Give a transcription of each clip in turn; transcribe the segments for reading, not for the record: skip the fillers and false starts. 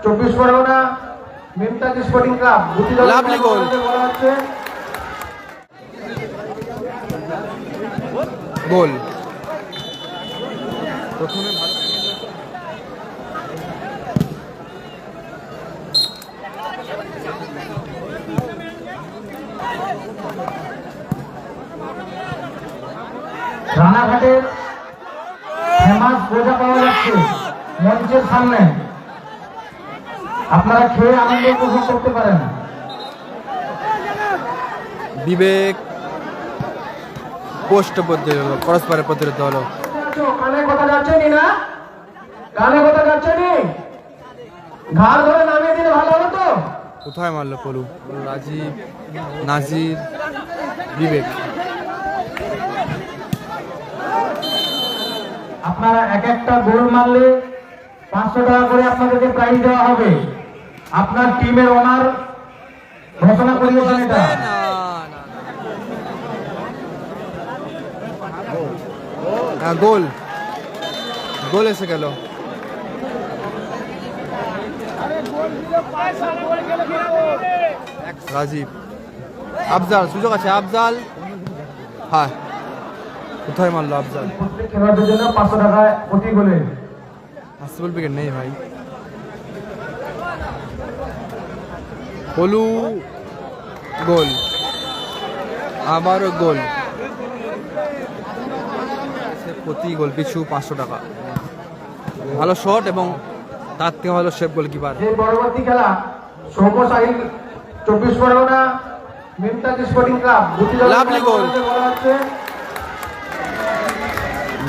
24 মিমতাজ sporting club lovely goal. বলা হচ্ছে গোল। প্রথমে ভালো রানাঘাটের ফেমাস গোজা পাওয়া যাচ্ছে মঞ্চের সামনে, আপনারা খেয়ে আনন্দ উপভোগ করতে পারেন। বিবেক পোস্ট প্রতিরোধ হলো, পরস্পরের প্রতিরোধ হলো। কানে কথা যাচ্ছে নি না, কানে কথা যাচ্ছে নি, ঘাড় ধরে নামিয়ে দিলে ভালো হলো তো। কোথায় মারলো পলু? রাজীব, নাজির, বিবেক। আপনারা এক একটা গোল মারলে 500 টাকা করে আপনাদেরকে প্রাইজ দেওয়া হবে। আপনার টিমের ওনার ঘোষণা করিয়েছেন এটা। গোল, গোল এসে গেল। রাজীব, আফজাল, সুযোগ আছে আফজাল। হ্যাঁ, কোথায় মারলো আফজাল? প্রত্যেক খেলোয়াড়দের জন্য 500 টাকা প্রতি গোলে। আসল উইকেট নেই ভাই। পলু, গোল, আবারও গোল। প্রতি গোল পিছু 500 টাকা। ভালো শট এবং তার থেকে ভালো সেভ গোলকিপার। যে পরবর্তী খেলা সৌম্য সাহিল 24 মিমতাজ স্পোর্টিং ক্লাব লাভলি গোল। বলা হচ্ছে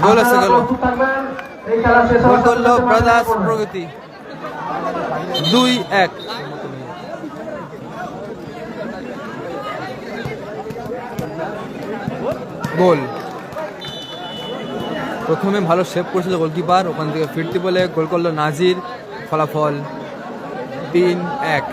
গোল এসে গেল। প্রস্তুত থাকবেন, এই খেলা শেষ গোল হওয়ার সাথে করলো সাথে ব্রাদার্স করবেন। প্রগতি 2-1। গোল। প্রথমে ভালো সেভ করেছিল গোলকিপার, ওখান থেকে ফিরতি বলে গোল করলো নাজির। ফলাফল 3-1।